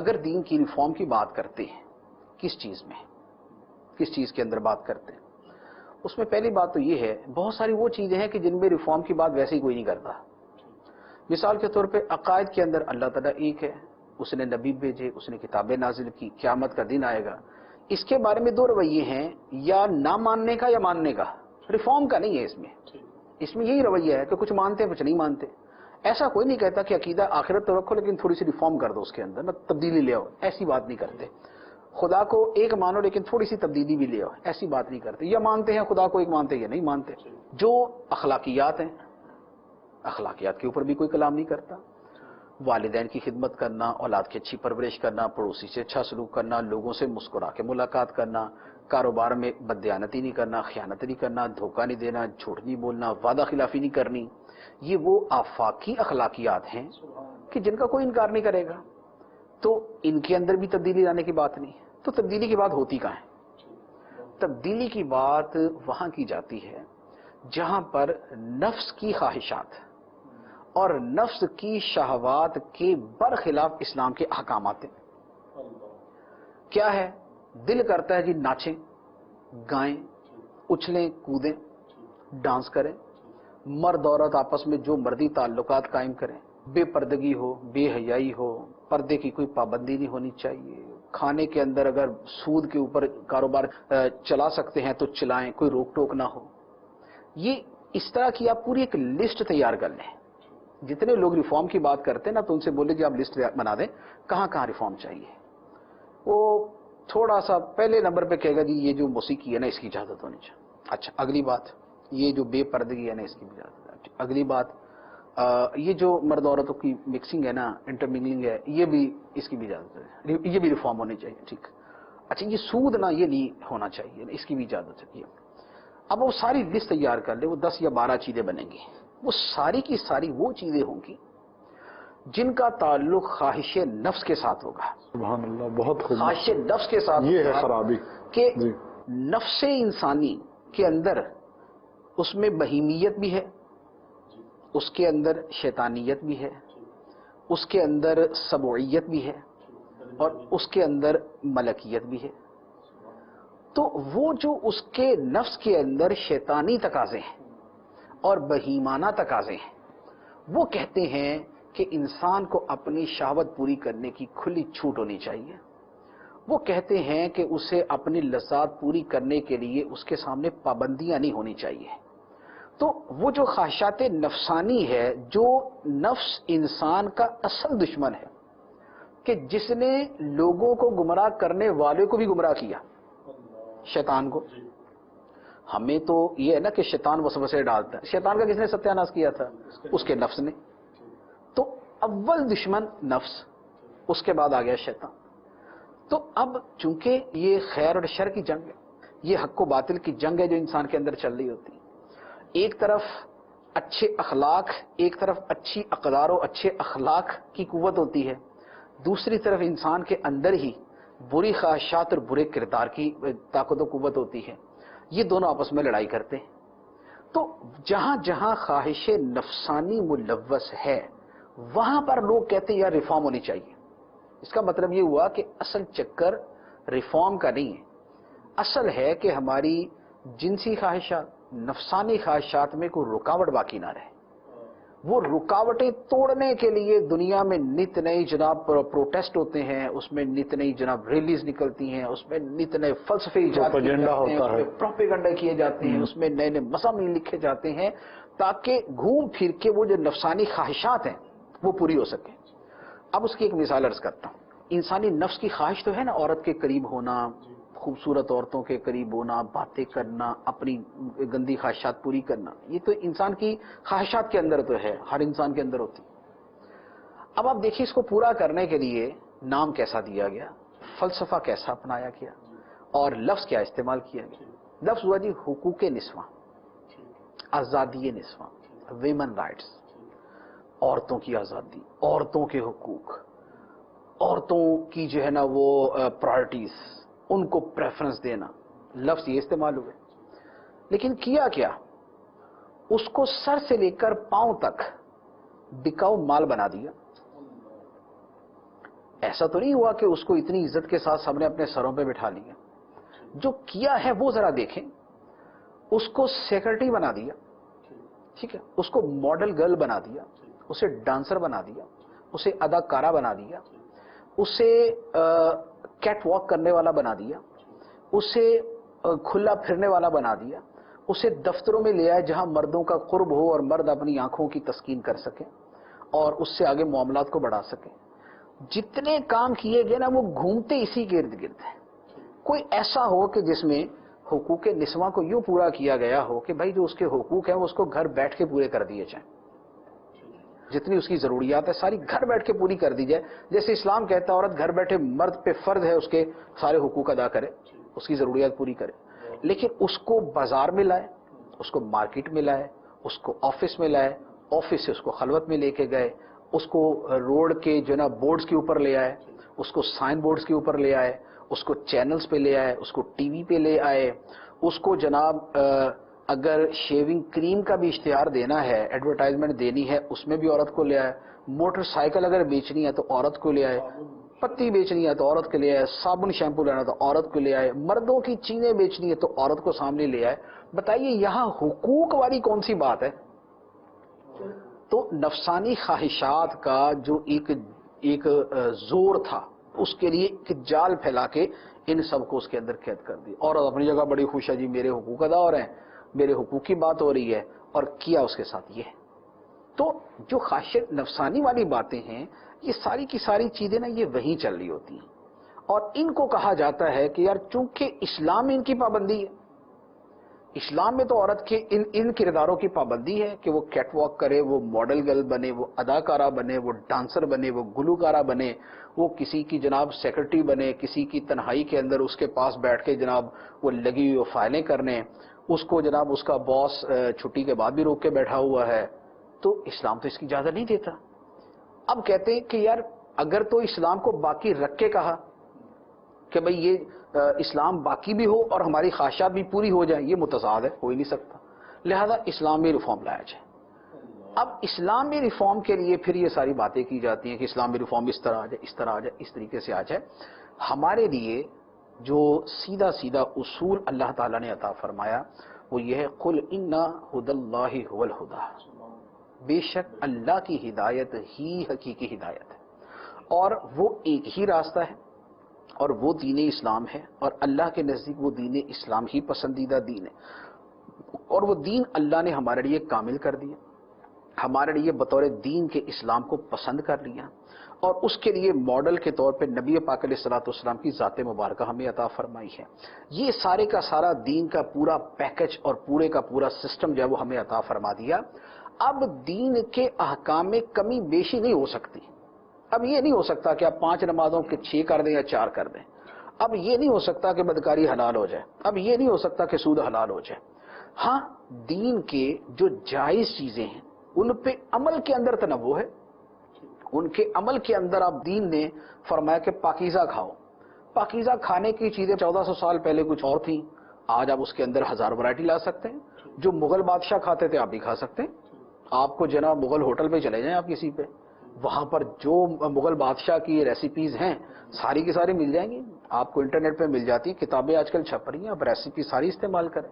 اگر دین کی ریفارم کی بات کرتے ہیں کس چیز کے اندر بات کرتے ہیں، اس میں پہلی بات تو یہ ہے بہت ساری وہ چیزیں ہیں کہ جن میں ریفارم کی بات ویسے ہی کوئی نہیں کرتا. مثال کے طور پہ عقائد کے اندر اللہ تعالیٰ ایک ہے، اس نے نبی بھیجے، اس نے کتابیں نازل کی، قیامت کا دن آئے گا. اس کے بارے میں دو رویے ہیں، یا نہ ماننے کا یا ماننے کا، ریفارم کا نہیں ہے. اس میں یہی رویہ ہے کہ کچھ مانتے ہیں کچھ نہیں مانتے. ایسا کوئی نہیں کہتا کہ عقیدہ آخرت تو رکھو لیکن تھوڑی سی ریفارم کر دو، اس کے اندر نہ تبدیلی لے آؤ، ایسی بات نہیں کرتے. خدا کو ایک مانو لیکن تھوڑی سی تبدیلی بھی لے آؤ، ایسی بات نہیں کرتے. یا مانتے ہیں خدا کو ایک مانتے یا نہیں مانتے. جو اخلاقیات ہیں، اخلاقیات کے اوپر بھی کوئی کلام نہیں کرتا. والدین کی خدمت کرنا، اولاد کی اچھی پرورش کرنا، پڑوسی سے اچھا سلوک کرنا، لوگوں سے مسکرا کے ملاقات کرنا، کاروبار میں بددیانتی نہیں کرنا، خیانت نہیں کرنا، دھوکہ نہیں دینا، جھوٹ نہیں بولنا، وعدہ خلافی نہیں کرنی، یہ وہ آفاقی اخلاقیات ہیں کہ جن کا کوئی انکار نہیں کرے گا. تو ان کے اندر بھی تبدیلی لانے کی بات نہیں. تو تبدیلی کی بات ہوتی کہاں ہے؟ تبدیلی کی بات وہاں کی جاتی ہے جہاں پر نفس کی خواہشات اور نفس کی شہوات کے برخلاف اسلام کے احکامات ہیں. کیا ہے؟ دل کرتا ہے جی ناچیں، گائیں، اچھلیں، کودیں، ڈانس کریں، مرد عورت آپس میں جو مردی تعلقات قائم کریں، بے پردگی ہو، بے حیائی ہو، پردے کی کوئی پابندی نہیں ہونی چاہیے. کھانے کے اندر اگر سود کے اوپر کاروبار چلا سکتے ہیں تو چلائیں، کوئی روک ٹوک نہ ہو. یہ اس طرح کی آپ پوری ایک لسٹ تیار کر لیں. جتنے لوگ ریفارم کی بات کرتے ہیں نا تو ان سے بولے جی آپ لسٹ بنا دیں کہاں کہاں ریفارم چاہیے. وہ تھوڑا سا پہلے نمبر پہ کہے گا جی یہ جو موسیقی ہے نا اس کی اجازت ہونی چاہیے. اچھا اگلی بات یہ جو بے پردگی ہے نا اس کی بھی اجازت. اگلی بات یہ جو مرد عورتوں کی مکسنگ ہے نا، انٹرمنگلنگ ہے، یہ بھی اس کی بھی اجازت ہے، یہ بھی ریفارم ہونی چاہیے. ٹھیک. اچھا یہ سود نا یہ نہیں ہونا چاہیے، اس کی بھی اجازت ہے. اب وہ ساری لسٹ تیار کر لے، وہ 10 یا 12 چیزیں بنیں گی. وہ ساری کی ساری وہ چیزیں ہوں گی جن کا تعلق خواہش نفس کے ساتھ ہوگا. سبحان اللہ، بہت خوب. خواہش نفس کے ساتھ یہ ہے خرابی کہ جی. نفس انسانی کے اندر اس میں بہیمیت بھی ہے، اس کے اندر شیطانیت بھی ہے، اس کے اندر سبوعیت بھی ہے، اور اس کے اندر ملکیت بھی ہے. تو وہ جو اس کے نفس کے اندر شیطانی تقاضے ہیں اور بہیمانہ تقاضے ہیں، وہ کہتے ہیں کہ انسان کو اپنی شہوت پوری کرنے کی کھلی چھوٹ ہونی چاہیے. وہ کہتے ہیں کہ اسے اپنی لذات پوری کرنے کے لیے اس کے سامنے پابندیاں نہیں ہونی چاہیے. تو وہ جو خواہشات نفسانی ہے، جو نفس انسان کا اصل دشمن ہے، کہ جس نے لوگوں کو گمراہ کرنے والے کو بھی گمراہ کیا، شیطان کو. ہمیں تو یہ ہے نا کہ شیطان وسوسے ڈالتا ہے. شیطان کا کس نے ستیہ ناش کیا تھا؟ اس کے نفس نے. تو اول دشمن نفس، اس کے بعد آ گیا شیطان. تو اب چونکہ یہ خیر اور شر کی جنگ ہے، یہ حق و باطل کی جنگ ہے جو انسان کے اندر چل رہی ہوتی ہے. ایک طرف اچھے اخلاق، ایک طرف اچھی اقدار و اچھے اخلاق کی قوت ہوتی ہے، دوسری طرف انسان کے اندر ہی بری خواہشات اور برے کردار کی طاقت و قوت ہوتی ہے. یہ دونوں آپس میں لڑائی کرتے ہیں. تو جہاں جہاں خواہش نفسانی ملوث ہے وہاں پر لوگ کہتے ہیں یار ریفارم ہونی چاہیے. اس کا مطلب یہ ہوا کہ اصل چکر ریفارم کا نہیں ہے. اصل ہے کہ ہماری جنسی خواہشات، نفسانی خواہشات میں کوئی رکاوٹ باقی نہ رہے. وہ رکاوٹیں توڑنے کے لیے دنیا میں نت نئی جناب پروٹیسٹ ہوتے ہیں، اس میں نت نئی جناب ریلیز نکلتی ہیں، اس میں نت نئے فلسفے ایجاد کیے جاتے ہیں، اس میں پروپیگنڈا کیے جاتے ہیں، اس میں نئے نئے مضامین لکھے جاتے ہیں تاکہ گھوم پھر کے وہ جو نفسانی خواہشات ہیں وہ پوری ہو سکیں. اب اس کی ایک مثال عرض کرتا ہوں. انسانی نفس کی خواہش تو ہے نا عورت کے قریب ہونا، خوبصورت عورتوں کے قریب ہونا، باتیں کرنا، اپنی گندی خواہشات پوری کرنا. یہ تو انسان کی خواہشات کے اندر تو ہے، ہر انسان کے اندر ہوتی. اب آپ دیکھیے اس کو پورا کرنے کے لیے نام کیسا دیا گیا، فلسفہ کیسا اپنایا گیا، اور لفظ کیا استعمال کیا گیا. لفظ ہوا جی حقوق نسواں، آزادی نسواں، ویمن رائٹس، عورتوں کی آزادی، عورتوں کے حقوق، عورتوں کی جو ہے نا وہ پرائرٹیز، ان کو پریفرنس دینا. لفظ یہ استعمال ہوئے. لیکن کیا کیا؟ اس کو سر سے لے کر پاؤں تک بکاؤ مال بنا دیا. ایسا تو نہیں ہوا کہ اس کو اتنی عزت کے ساتھ سب نے اپنے سروں پہ بٹھا لیا. جو کیا ہے وہ ذرا دیکھیں. اس کو سیکرٹری بنا دیا, ٹھیک ہے, اس کو ماڈل گرل بنا دیا, اسے ڈانسر بنا دیا, اسے اداکارہ بنا دیا, اسے کیٹ واک کرنے والا بنا دیا, اسے کھلا پھرنے والا بنا دیا, اسے دفتروں میں لے آئے جہاں مردوں کا قرب ہو اور مرد اپنی آنکھوں کی تسکین کر سکیں اور اس سے آگے معاملات کو بڑھا سکیں. جتنے کام کیے گئے نا وہ گھومتے اسی کے ارد گرد ہیں. کوئی ایسا ہو کہ جس میں حقوق نسواں کو یوں پورا کیا گیا ہو کہ بھائی جو اس کے حقوق ہیں وہ اس کو گھر بیٹھ کے پورے کر دیے جائیں, جتنی اس کی ضروریات ہے ساری گھر بیٹھ کے پوری کر دی جائے. جیسے اسلام کہتا ہے عورت گھر بیٹھے مرد پہ فرض ہے اس کے سارے حقوق ادا کرے, اس کی ضروریات پوری کرے, لیکن اس کو بازار میں لائے, اس کو مارکیٹ میں لائے, اس کو آفس میں لائے, آفس سے اس کو خلوت میں لے کے گئے, اس کو روڈ کے جناب بورڈز کے اوپر لے آئے, اس کو سائن بورڈز کے اوپر لے آئے, اس کو چینلز پہ لے آئے, اس کو ٹی وی پہ لے آئے, اس کو جناب اگر شیونگ کریم کا بھی اشتہار دینا ہے, ایڈورٹائزمنٹ دینی ہے, اس میں بھی عورت کو لے آئے, موٹر سائیکل اگر بیچنی ہے تو عورت کو لے آئے, پتی بیچنی ہے تو عورت کے لے آئے, صابن شیمپو لینا تو عورت کو لے آئے, مردوں کی چیزیں بیچنی ہے تو عورت کو سامنے لے آئے. بتائیے یہاں حقوق والی کون سی بات ہے؟ تو نفسانی خواہشات کا جو ایک زور تھا اس کے لیے ایک جال پھیلا کے ان سب کو اس کے اندر قید کر دی. اور اپنی جگہ بڑی خوش ہے جی میرے حقوق ادا ہو رہے ہیں, میرے حقوق کی بات ہو رہی ہے, اور کیا اس کے ساتھ یہ ہے. تو جو خواہش نفسانی والی باتیں ہیں یہ ساری کی ساری چیزیں نا یہ وہیں چل رہی ہوتی ہیں, اور ان کو کہا جاتا ہے کہ یار چونکہ اسلام میں ان کی پابندی ہے, اسلام میں تو عورت کے ان کرداروں کی پابندی ہے کہ وہ کیٹ واک کرے, وہ ماڈل گرل بنے, وہ اداکارہ بنے, وہ ڈانسر بنے, وہ گلوکارہ بنے, وہ کسی کی جناب سیکرٹری بنے, کسی کی تنہائی کے اندر اس کے پاس بیٹھ کے جناب وہ لگی ہوئی فائلیں کرنے, اس کو جناب اس کا باس چھٹی کے بعد بھی روک کے بیٹھا ہوا ہے. تو اسلام تو اس کی اجازت نہیں دیتا. اب کہتے ہیں کہ یار اگر تو اسلام کو باقی رکھ کے کہا کہ بھئی یہ اسلام باقی بھی ہو اور ہماری خواہشات بھی پوری ہو جائیں, یہ متضاد ہے, ہو ہی نہیں سکتا, لہذا اسلامی ریفارم لایا جائے. اب اسلامی ریفارم کے لیے پھر یہ ساری باتیں کی جاتی ہیں کہ اسلامی ریفارم اس طرح آ جائے, اس طرح آ جائے, اس طریقے سے آ جائے. ہمارے لیے جو سیدھا سیدھا اصول اللہ تعالیٰ نے عطا فرمایا وہ یہ ہے, قل ان ھدی اللہ ھو الھدی, بے شک اللہ کی ہدایت ہی حقیقی ہدایت ہے, اور وہ ایک ہی راستہ ہے, اور وہ دین اسلام ہے, اور اللہ کے نزدیک وہ دین اسلام ہی پسندیدہ دین ہے, اور وہ دین اللہ نے ہمارے لیے کامل کر دیا, ہمارے لیے بطور دین کے اسلام کو پسند کر لیا, اور اس کے لیے ماڈل کے طور پہ نبی پاک علیہ الصلوۃ والسلام کی ذات مبارکہ ہمیں عطا فرمائی ہے. یہ سارے کا سارا دین کا پورا پیکج اور پورے کا پورا سسٹم جو ہے وہ ہمیں عطا فرما دیا. اب دین کے احکام میں کمی بیشی نہیں ہو سکتی. اب یہ نہیں ہو سکتا کہ آپ 5 نمازوں کے 6 کر دیں یا 4 کر دیں. اب یہ نہیں ہو سکتا کہ بدکاری حلال ہو جائے. اب یہ نہیں ہو سکتا کہ سود حلال ہو جائے. ہاں دین کے جو جائز چیزیں ہیں ان پہ عمل کے اندر تنوع ہے. ان کے عمل کے اندر آپ دین نے فرمایا کہ پاکیزہ کھاؤ. پاکیزہ کھانے کی چیزیں 1400 سال پہلے کچھ اور تھیں, آج آپ اس کے اندر 1000 ورائٹی لا سکتے ہیں. جو مغل بادشاہ کھاتے تھے آپ بھی کھا سکتے ہیں. آپ کو جناب مغل ہوٹل پہ چلے جائیں آپ کسی پہ, وہاں پر جو مغل بادشاہ کی ریسیپیز ہیں ساری کی ساری مل جائیں گی. آپ کو انٹرنیٹ پہ مل جاتی ہیں, کتابیں آج کل چھپ رہی ہیں, آپ ریسیپی ساری استعمال کریں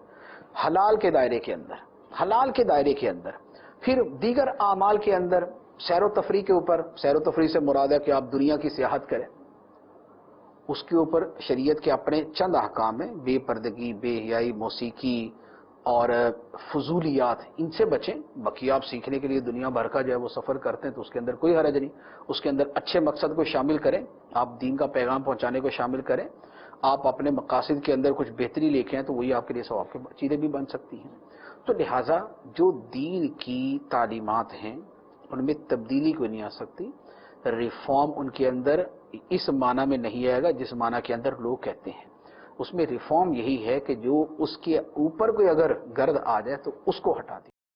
حلال کے دائرے کے اندر. حلال کے دائرے کے اندر پھر دیگر اعمال کے اندر سیر و تفریح کے اوپر, سیر و تفریح سے مراد ہے کہ آپ دنیا کی سیاحت کریں, اس کے اوپر شریعت کے اپنے چند احکام ہیں. بے پردگی, بے حیائی, موسیقی اور فضولیات, ان سے بچیں. باقی آپ سیکھنے کے لیے دنیا بھر کا جو ہے وہ سفر کرتے ہیں تو اس کے اندر کوئی حرج نہیں. اس کے اندر اچھے مقصد کو شامل کریں, آپ دین کا پیغام پہنچانے کو شامل کریں. آپ اپنے مقاصد کے اندر کچھ بہتری لے کے آئیں تو وہی آپ کے لیے ثواب کی چیزیں بھی بن سکتی ہیں. تو لہٰذا جو دین کی تعلیمات ہیں ان میں تبدیلی کوئی نہیں آ سکتی. ریفارم ان کے اندر اس معنی میں نہیں آئے گا جس معنی کے اندر لوگ کہتے ہیں. اس میں ریفارم یہی ہے کہ جو اس کے اوپر کوئی اگر گرد آ جائے تو اس کو ہٹا دیں.